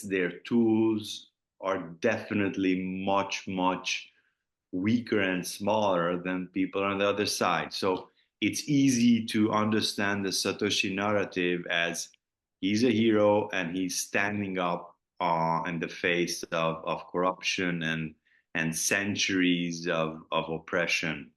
their tools are definitely much, much weaker and smaller than people on the other side. So it's easy to understand the Satoshi narrative as he's a hero and he's standing up in the face of corruption and centuries of oppression.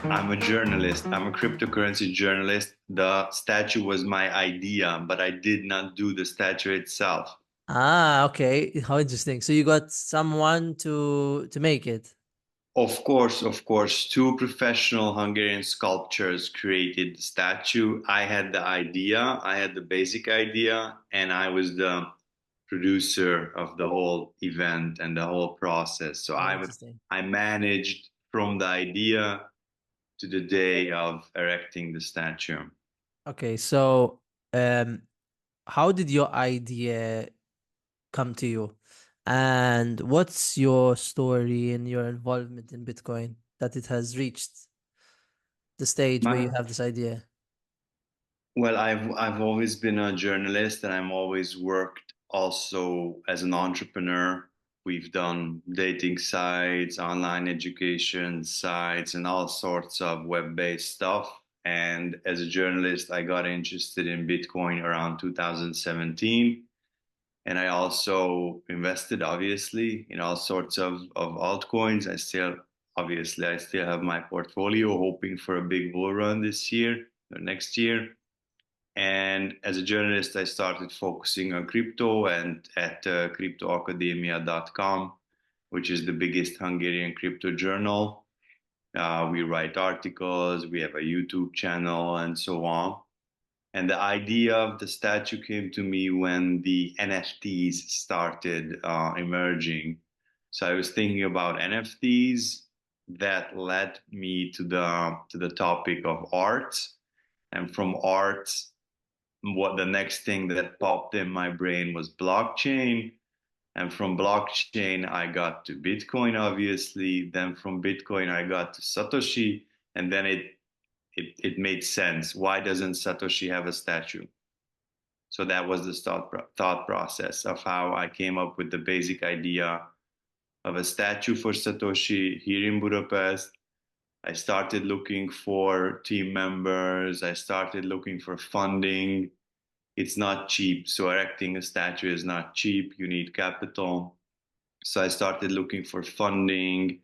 I'm a journalist. I'm a cryptocurrency journalist. The statue was my idea, but I did not do the statue itself. Ah, okay. How interesting. So you got someone to make it. Of course, two professional Hungarian sculptors created the statue. I had the idea, I had the basic idea, and I was the producer of the whole event and the whole process. So Oh, interesting. I managed from the idea to the day of erecting the statue. Okay, so um, how did your idea come to you? And what's your story and your involvement in Bitcoin that it has reached the stage where you My have this idea? Well, I've always been a journalist and I'm always worked also as an entrepreneur. We've done dating sites, online education sites, and all sorts of web-based stuff. And as a journalist, I got interested in Bitcoin around 2017. And I also invested, obviously, in all sorts of altcoins. I still have my portfolio, hoping for a big bull run this year or next year. And as a journalist, I started focusing on crypto and at cryptoacademia.com, which is the biggest Hungarian crypto journal. We write articles, we have a YouTube channel, and so on. And the idea of the statue came to me when the NFTs started emerging. So I was thinking about NFTs. That led me to the topic of art, and from art what the next thing that popped in my brain was blockchain. And from blockchain, I got to Bitcoin, obviously. Then from Bitcoin, I got to Satoshi. And then it made sense. Why doesn't Satoshi have a statue? So that was the thought process of how I came up with the basic idea of a statue for Satoshi here in Budapest. I started looking for team members. I started looking for funding. It's not cheap. So erecting a statue is not cheap. You need capital. So I started looking for funding,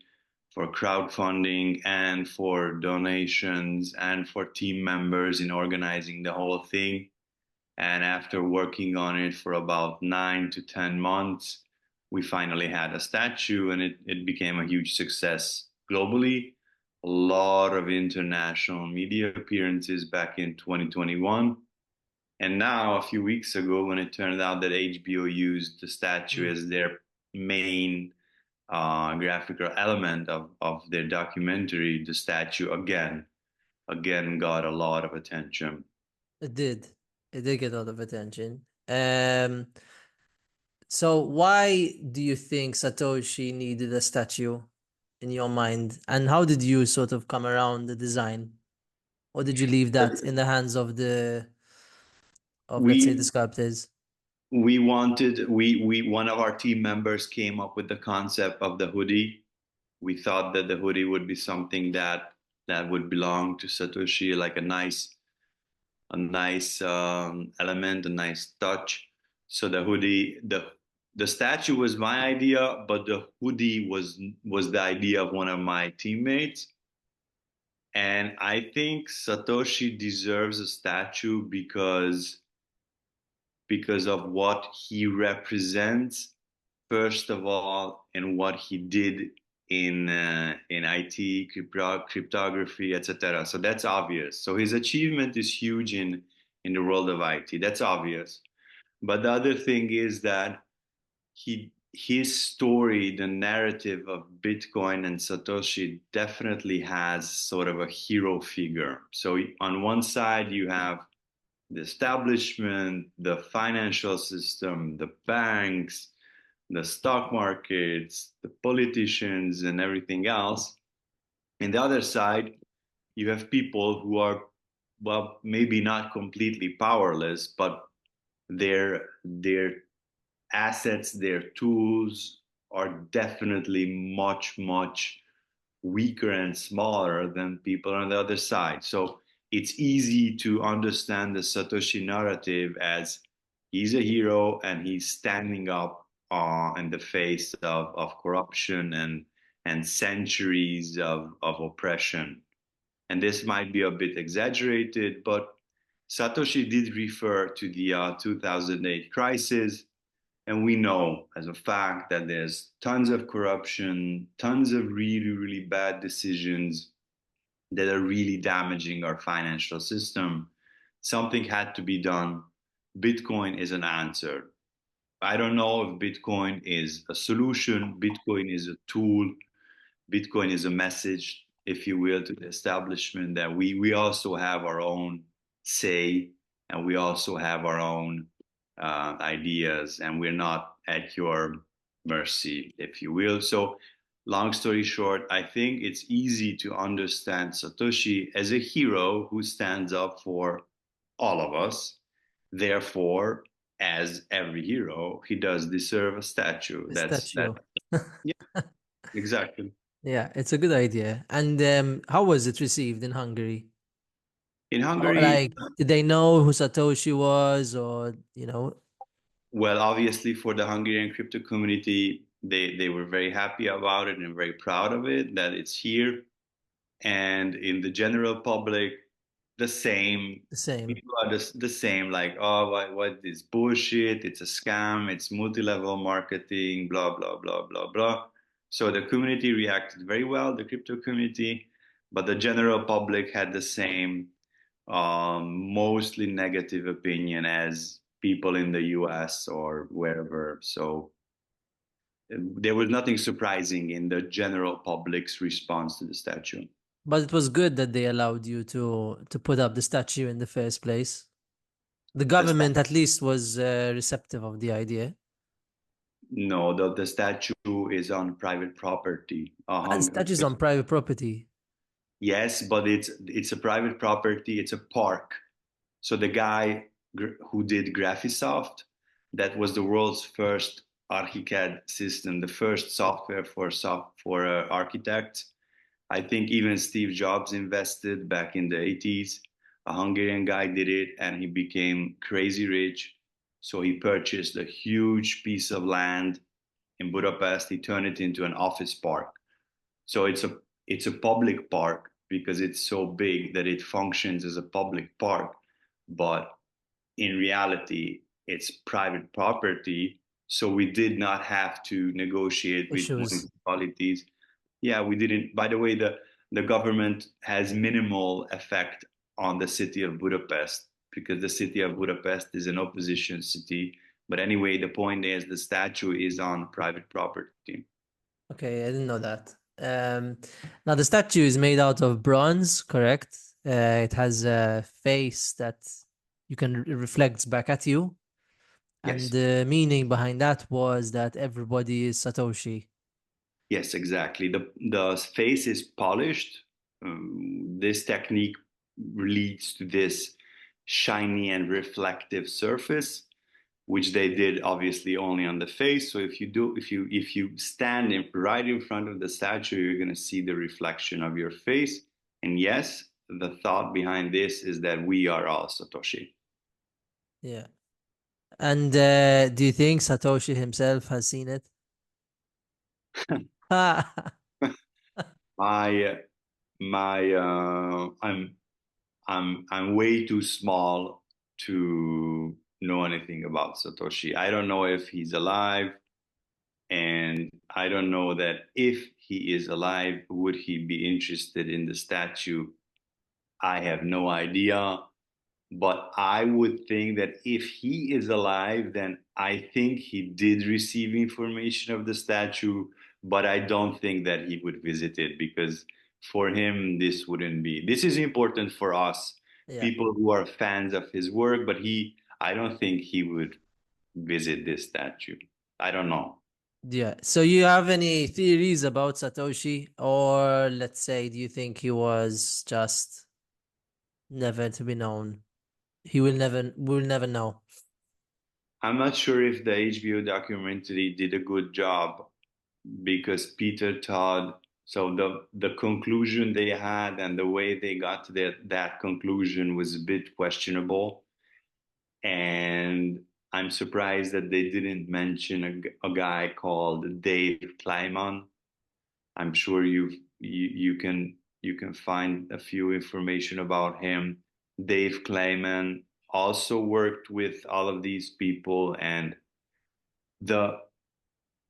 for crowdfunding, and for donations, and for team members in organizing the whole thing. And after working on it for about 9 to 10 months, we finally had a statue, and it became a huge success globally. A lot of international media appearances back in 2021. And now, a few weeks ago, when it turned out that HBO used the statue Mm. as their main graphical element of their documentary, the statue again got a lot of attention. It did. It did get a lot of attention. So why do you think Satoshi needed a statue in your mind? And how did you sort of come around the design? Or did you leave that in the hands of let's say the We sculptors? we wanted we one of our team members came up with the concept of the hoodie. We thought that the hoodie would be something that would belong to Satoshi, like a nice element, a nice touch. So the statue was my idea, but the hoodie was the idea of one of my teammates. And I think Satoshi deserves a statue because of what he represents, first of all, and what he did in IT, cryptography, etc. So that's obvious. So his achievement is huge in the world of IT. That's obvious. But the other thing is that his story, the narrative of Bitcoin and Satoshi definitely has sort of a hero figure. So on one side you have the establishment, the financial system, the banks, the stock markets, the politicians, and everything else. And the other side, you have people who are, well, maybe not completely powerless, but their assets, their tools are definitely much, much weaker and smaller than people on the other side. So it's easy to understand the Satoshi narrative as he's a hero and he's standing up in the face of corruption and centuries of oppression. And this might be a bit exaggerated, but Satoshi did refer to the 2008 crisis. And we know as a fact that there's tons of corruption, tons of really, really bad decisions that are really damaging our financial system. Something had to be done. Bitcoin is an answer. I don't know if Bitcoin is a solution, Bitcoin is a tool, Bitcoin is a message, if you will, to the establishment that we also have our own say and we also have our own ideas and we're not at your mercy, if you will. So, long story short, I think it's easy to understand Satoshi as a hero who stands up for all of us. Therefore, as every hero, he does deserve a statue. The That's that. statue. Yeah, exactly. Yeah, it's a good idea. And how was it received in Hungary? In How, Hungary, like, did they know who Satoshi was, or well, obviously for the Hungarian crypto community, they were very happy about it and very proud of it that it's here. And in the general public, the same. the same? People are the same, like, oh, what is bullshit? It's a scam. It's multi-level marketing, blah, blah, blah, blah, blah. So the community reacted very well, the crypto community, but the general public had the same, mostly negative opinion as people in the US or wherever. So there was nothing surprising in the general public's response to the statue. But it was good that they allowed you to put up the statue in the first place. The The government at least was receptive of the idea. No, the statue is on private property. And statues on private property. Yes, but it's a private property. It's a park. So the guy who did Graphisoft, that was the world's first ArchiCAD system, the first software for architects. I think even Steve Jobs invested back in the 80s. A Hungarian guy did it and he became crazy rich. So he purchased a huge piece of land in Budapest. He turned it into an office park. So it's a public park because it's so big that it functions as a public park, but in reality, it's private property. So we did not have to negotiate with Issues. municipalities. Yeah, we didn't. By the way, the government has minimal effect on the city of Budapest because the city of Budapest is an opposition city. But anyway, the point is the statue is on private property. Okay, I didn't know that. Now the statue is made out of bronze, correct? It has a face that you can reflects back at you, and Yes. the meaning behind that was that everybody is Satoshi. Yes, exactly. The face is polished. This technique leads to this shiny and reflective surface, which they did obviously only on the face. So if you stand right in front of the statue, you're going to see the reflection of your face. And yes, the thought behind this is that we are all Satoshi. Yeah. And do you think Satoshi himself has seen it? My my I'm way too small to know anything about Satoshi. I don't know if he's alive, and I don't know that if he is alive, would he be interested in the statue? I have no idea. But I would think that if he is alive, then I think he did receive information of the statue, but I don't think that he would visit it because for him, this wouldn't be. This is important for us, Yeah. people who are fans of his work, but I don't think he would visit this statue. I don't know. Yeah. So you have any theories about Satoshi, or let's say, do you think he was just never to be known? We'll never know. I'm not sure if the HBO documentary did a good job because Peter Todd, so the conclusion they had and the way they got to that conclusion was a bit questionable. And I'm surprised that they didn't mention a guy called Dave Kleiman. I'm sure you can find a few information about him. Dave Kleiman also worked with all of these people, and the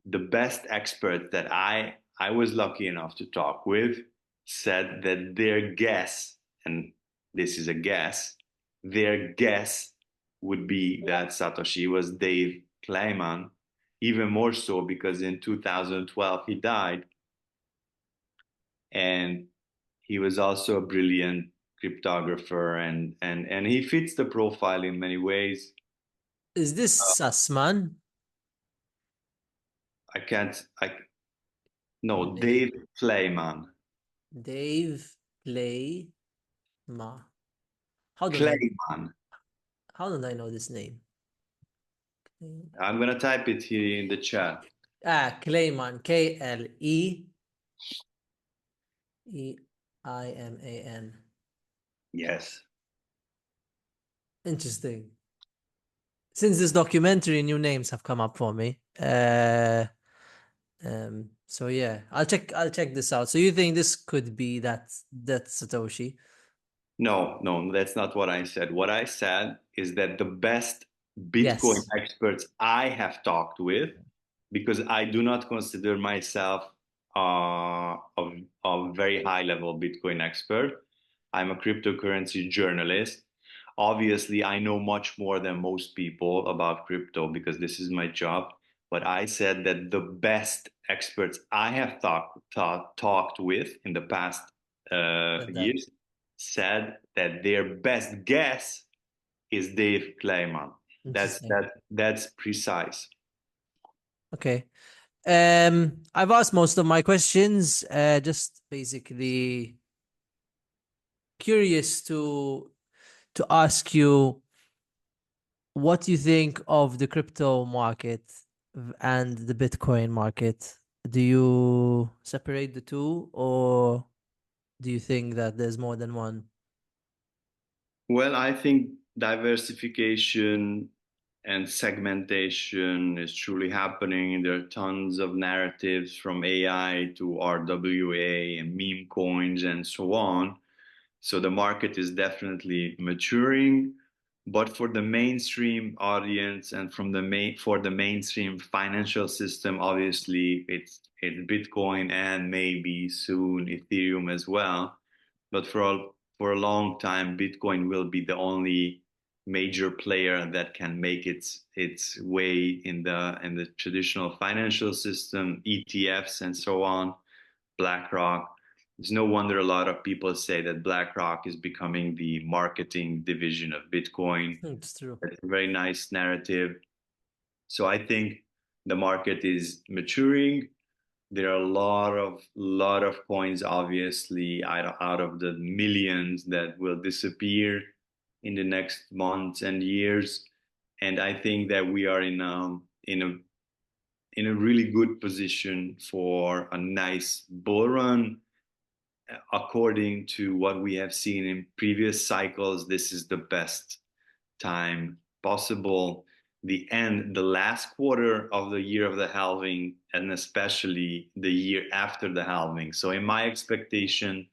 the best expert that I was lucky enough to talk with said that their guess, and this is a guess, their guess would be that Satoshi was Dave Kleiman, even more so because in 2012 he died, and he was also a brilliant cryptographer, and he fits the profile in many ways. Is this Sussman? I can't, I no, Dave, Dave Kleiman. Dave Play Ma. How don't I Kleiman. how don't I know this name? I'm gonna type it here in the chat. Clayman. Kleiman. Yes. Interesting. Since this documentary, new names have come up for me. So yeah, I'll check this out. So you think this could be that Satoshi? No, no, that's not what I said. What I said is that the best Bitcoin Yes. experts I have talked with, because I do not consider myself a very high level Bitcoin expert. I'm a cryptocurrency journalist. Obviously, I know much more than most people about crypto because this is my job. But I said that the best experts I have talked with in the past That years said that their best guess is Dave Kleiman. interesting. That's precise. Okay. I've asked most of my questions. Just basically curious to ask you what you think of the crypto market and the Bitcoin market. Do you separate the two, or do you think that there's more than one? Well, I think diversification and segmentation is truly happening. There are tons of narratives from AI to RWA and meme coins and so on. So the market is definitely maturing, but for the mainstream audience and from the main for the mainstream financial system, obviously it's Bitcoin and maybe soon Ethereum as well. But for a long time, Bitcoin will be the only major player that can make its way in the traditional financial system, ETFs and so on. BlackRock. It's no wonder a lot of people say that BlackRock is becoming the marketing division of Bitcoin. It's true. It's a very nice narrative. So I think the market is maturing. There are a lot of coins, obviously, out of the millions that will disappear in the next months and years. And I think that we are in a really good position for a nice bull run. According to what we have seen in previous cycles, this is the best time possible. The last quarter of the year of the halving, and especially the year after the halving. So, in my expectation,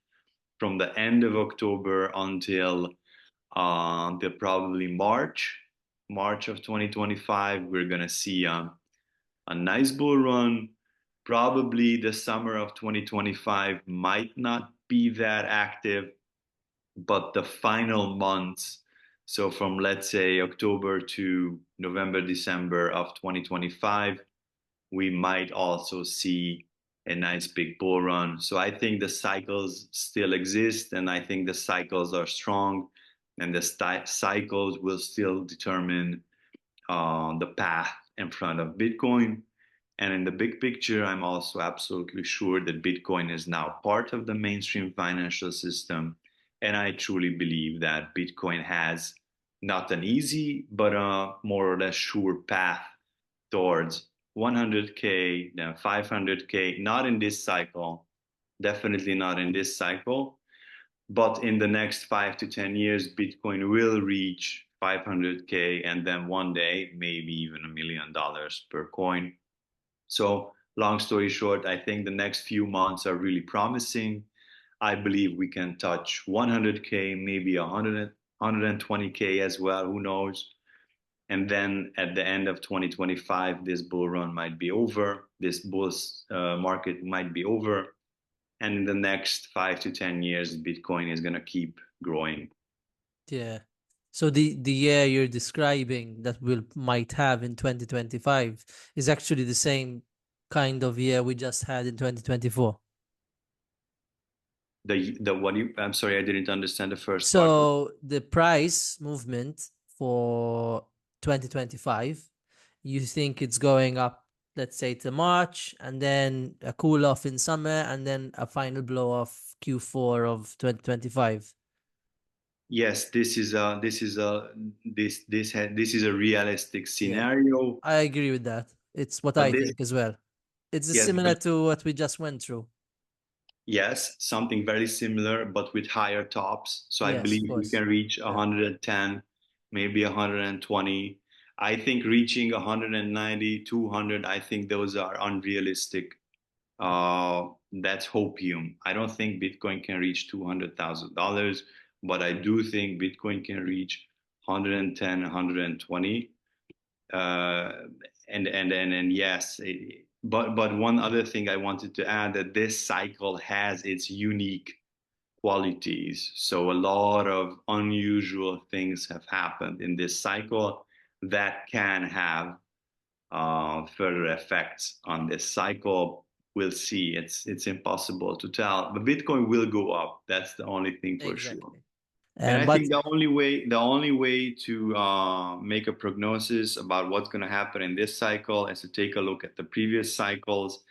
from the end of October until the probably March of 2025, we're gonna see a nice bull run. Probably the summer of 2025 might not be that active, but the final months, so from let's say October to November, December of 2025, we might also see a nice big bull run. So I think the cycles still exist, and I think the cycles are strong, and the cycles will still determine the path in front of Bitcoin. And in the big picture, I'm also absolutely sure that Bitcoin is now part of the mainstream financial system. And I truly believe that Bitcoin has not an easy, but a more or less sure path towards 100K, then 500K, not in this cycle, definitely not in this cycle, but in the next 5 to 10 years, Bitcoin will reach 500K and then one day, maybe even $1 million per coin. So, long story short, I think the next few months are really promising. I believe we can touch 100K, maybe 100, 120K as well, who knows? And then at the end of 2025, this bull run might be over. This bull market might be over. And in the next 5 to 10 years, Bitcoin is going to keep growing. Yeah. So the year you're describing that we'll might have in 2025 is actually the same kind of year we just had in 2024. The what you, I'm sorry, I didn't understand the first part. So the price movement for 2025, you think it's going up, let's say to March, and then a cool off in summer, and then a final blow off Q4 of 2025. Yes, this is a realistic Yeah, scenario. I agree with that. It's what But I this, think as well. It's yes, similar but to what we just went through. yes, something very similar, but with higher tops. So I Yes, of believe we course. can reach Yeah. 110, maybe 120. I think reaching 190, 200, I think those are unrealistic. That's hopium. I don't think Bitcoin can reach $200,000, but I do think Bitcoin can reach 110, 120. Uh, and yes, but one other thing I wanted to add that this cycle has its unique qualities. So a lot of unusual things have happened in this cycle that can have further effects on this cycle. We'll see. It's impossible to tell. But Bitcoin will go up. That's the only thing for sure. Exactly. And I But think the only way to make a prognosis about what's going to happen in this cycle is to take a look at the previous cycles,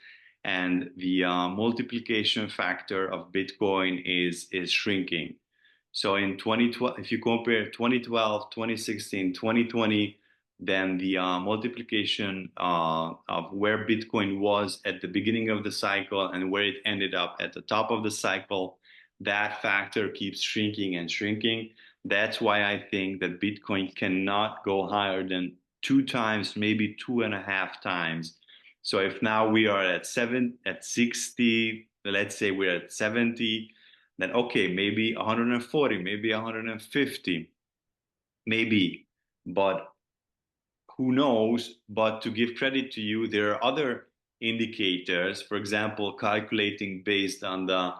and the multiplication factor of Bitcoin is shrinking. So in 2012, if you compare 2012, 2016, 2020, then the multiplication of where Bitcoin was at the beginning of the cycle and where it ended up at the top of the cycle, that factor keeps shrinking and shrinking. That's why I think that Bitcoin cannot go higher than two times, maybe two and a half times. So if now we are at 60, let's say we're at 70, then okay, maybe 140, maybe 150, maybe. But who knows? But to give credit to you, there are other indicators, for example, calculating based on the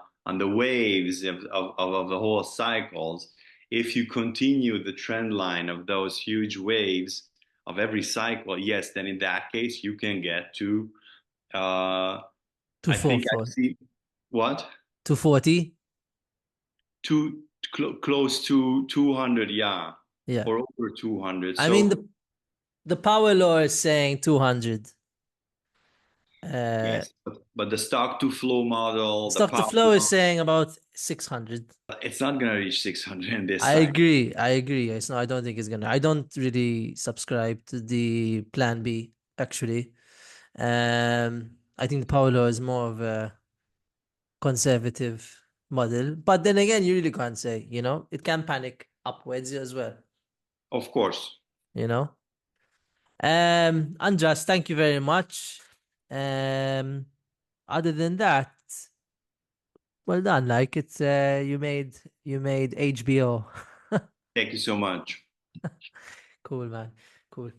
waves of the whole cycles. If you continue the trend line of those huge waves of every cycle, yes, then in that case you can get to to I four think I four see what to 40. close to 200, yeah, Yeah. or over 200. I mean So the power law is saying 200. Uh yes, but the stock to flow model, the Stock to power flow is law, saying about 600. it's not going to reach 600 in this I cycle. agree. I agree. It's not, I don't think it's gonna. I don't really subscribe to the plan B, actually. I think the power law is more of a conservative model. But then again, you really can't say, it can panic upwards as well, Of course. you know? Andras, thank you very much. Um, Other than that, well done. Like it's you made HBO. Thank you so much. Cool, man. Cool.